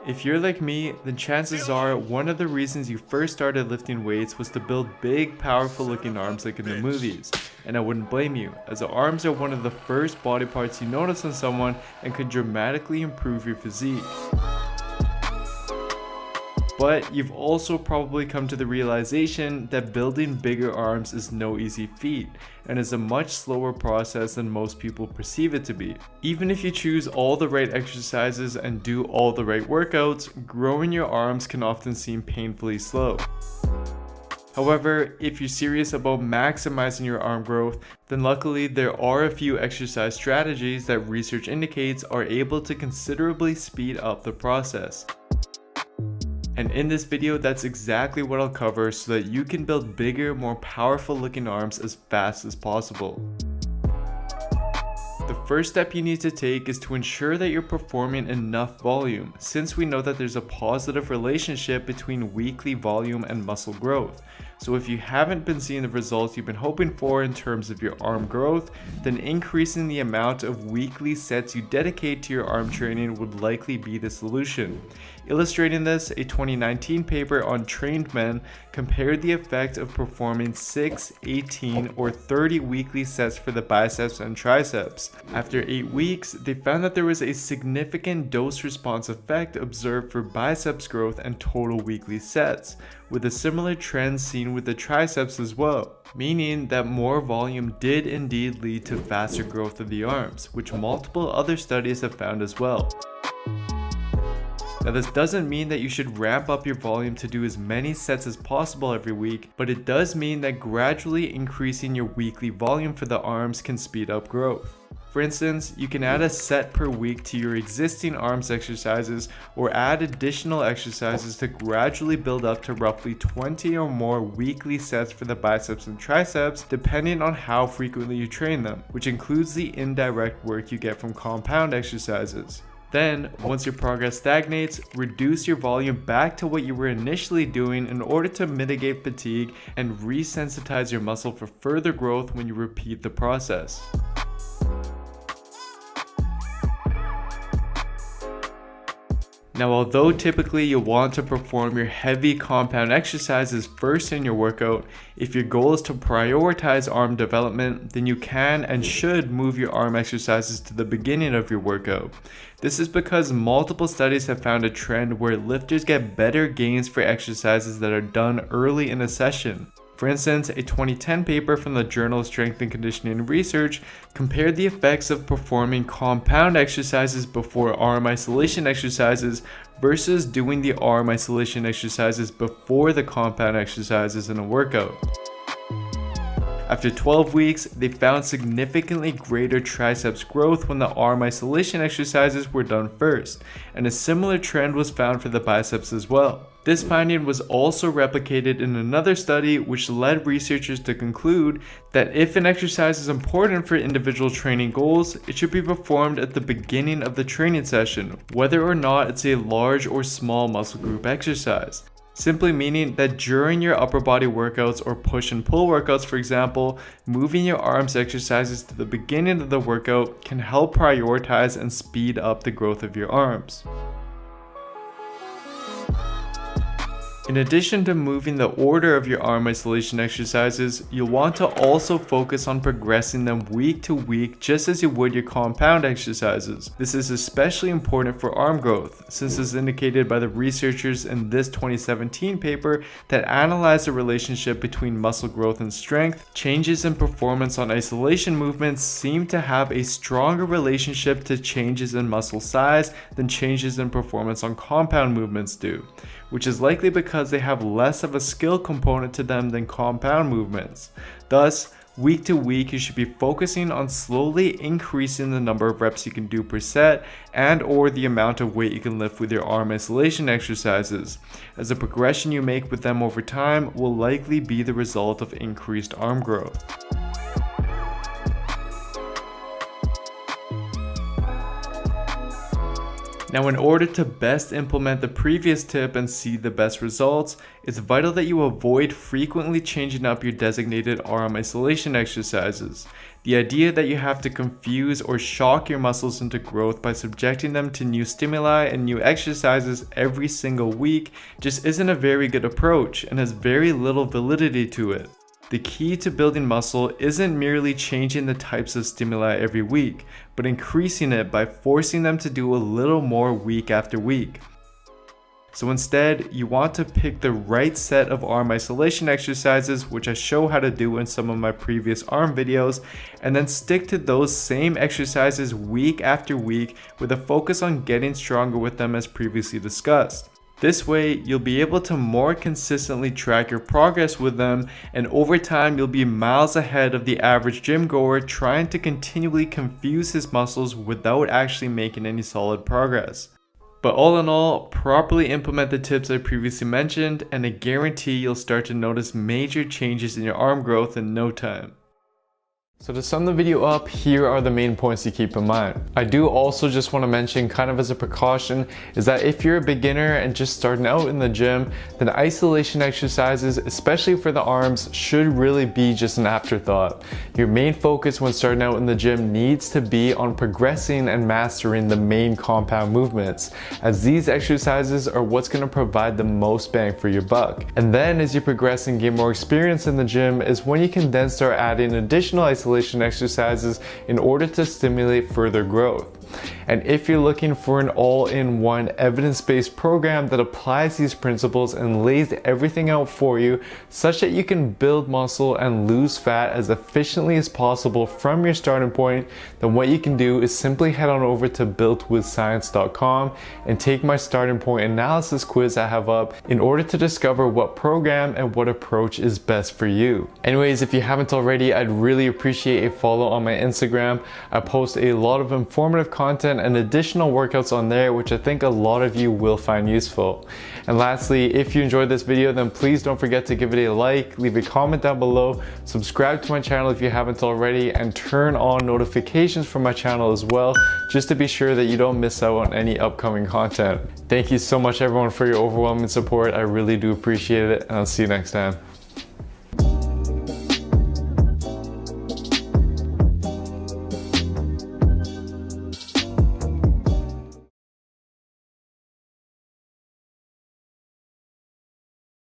If you're like me, then chances are one of the reasons you first started lifting weights was to build big, powerful looking arms like in the movies. And I wouldn't blame you, as the arms are one of the first body parts you notice on someone and can dramatically improve your physique. But you've also probably come to the realization that building bigger arms is no easy feat and is a much slower process than most people perceive it to be. Even if you choose all the right exercises and do all the right workouts, growing your arms can often seem painfully slow. However, if you're serious about maximizing your arm growth, then luckily there are a few exercise strategies that research indicates are able to considerably speed up the process. And in this video, that's exactly what I'll cover so that you can build bigger, more powerful looking arms as fast as possible. The first step you need to take is to ensure that you're performing enough volume, since we know that there's a positive relationship between weekly volume and muscle growth. So if you haven't been seeing the results you've been hoping for in terms of your arm growth, then increasing the amount of weekly sets you dedicate to your arm training would likely be the solution. Illustrating this, a 2019 paper on trained men compared the effect of performing 6, 18, or 30 weekly sets for the biceps and triceps. After 8 weeks, they found that there was a significant dose-response effect observed for biceps growth and total weekly sets, with a similar trend seen with the triceps as well, meaning that more volume did indeed lead to faster growth of the arms, which multiple other studies have found as well. Now this doesn't mean that you should ramp up your volume to do as many sets as possible every week, but it does mean that gradually increasing your weekly volume for the arms can speed up growth. For instance, you can add a set per week to your existing arms exercises or add additional exercises to gradually build up to roughly 20 or more weekly sets for the biceps and triceps depending on how frequently you train them, which includes the indirect work you get from compound exercises. Then, once your progress stagnates, reduce your volume back to what you were initially doing in order to mitigate fatigue and resensitize your muscle for further growth when you repeat the process. Now, although typically you'll want to perform your heavy compound exercises first in your workout, if your goal is to prioritize arm development, then you can and should move your arm exercises to the beginning of your workout. This is because multiple studies have found a trend where lifters get better gains for exercises that are done early in a session. For instance, a 2010 paper from the Journal of Strength and Conditioning Research compared the effects of performing compound exercises before arm isolation exercises versus doing the arm isolation exercises before the compound exercises in a workout. After 12 weeks, they found significantly greater triceps growth when the arm isolation exercises were done first, and a similar trend was found for the biceps as well. This finding was also replicated in another study, which led researchers to conclude that if an exercise is important for individual training goals, it should be performed at the beginning of the training session, whether or not it's a large or small muscle group exercise. Simply meaning that during your upper body workouts or push and pull workouts, for example, moving your arms exercises to the beginning of the workout can help prioritize and speed up the growth of your arms. In addition to moving the order of your arm isolation exercises, you'll want to also focus on progressing them week to week just as you would your compound exercises. This is especially important for arm growth, since it's indicated by the researchers in this 2017 paper that analyzed the relationship between muscle growth and strength. Changes in performance on isolation movements seem to have a stronger relationship to changes in muscle size than changes in performance on compound movements do, which is likely because they have less of a skill component to them than compound movements. Thus, week to week you should be focusing on slowly increasing the number of reps you can do per set and or the amount of weight you can lift with your arm isolation exercises, as the progression you make with them over time will likely be the result of increased arm growth. Now, in order to best implement the previous tip and see the best results, it's vital that you avoid frequently changing up your designated arm isolation exercises. The idea that you have to confuse or shock your muscles into growth by subjecting them to new stimuli and new exercises every single week just isn't a very good approach and has very little validity to it. The key to building muscle isn't merely changing the types of stimuli every week, but increasing it by forcing them to do a little more week after week. So instead, you want to pick the right set of arm isolation exercises, which I show how to do in some of my previous arm videos, and then stick to those same exercises week after week with a focus on getting stronger with them as previously discussed. This way, you'll be able to more consistently track your progress with them, and over time you'll be miles ahead of the average gym goer trying to continually confuse his muscles without actually making any solid progress. But all in all, properly implement the tips I previously mentioned, and I guarantee you'll start to notice major changes in your arm growth in no time. So to sum the video up, here are the main points to keep in mind. I do also just want to mention, kind of as a precaution, is that if you're a beginner and just starting out in the gym, then isolation exercises, especially for the arms, should really be just an afterthought. Your main focus when starting out in the gym needs to be on progressing and mastering the main compound movements, as these exercises are what's going to provide the most bang for your buck. And then as you progress and gain more experience in the gym is when you can then start adding additional isolation exercises in order to stimulate further growth. And if you're looking for an all-in-one evidence-based program that applies these principles and lays everything out for you such that you can build muscle and lose fat as efficiently as possible from your starting point, then what you can do is simply head on over to builtwithscience.com and take my starting point analysis quiz I have up in order to discover what program and what approach is best for you. Anyways, if you haven't already, I'd really appreciate a follow on my Instagram. I post a lot of informative content and additional workouts on there, which I think a lot of you will find useful. And lastly, if you enjoyed this video, then please don't forget to give it a like, leave a comment down below, subscribe to my channel if you haven't already, and turn on notifications for my channel as well, just to be sure that you don't miss out on any upcoming content. Thank you so much everyone for your overwhelming support. I really do appreciate it, and I'll see you next time.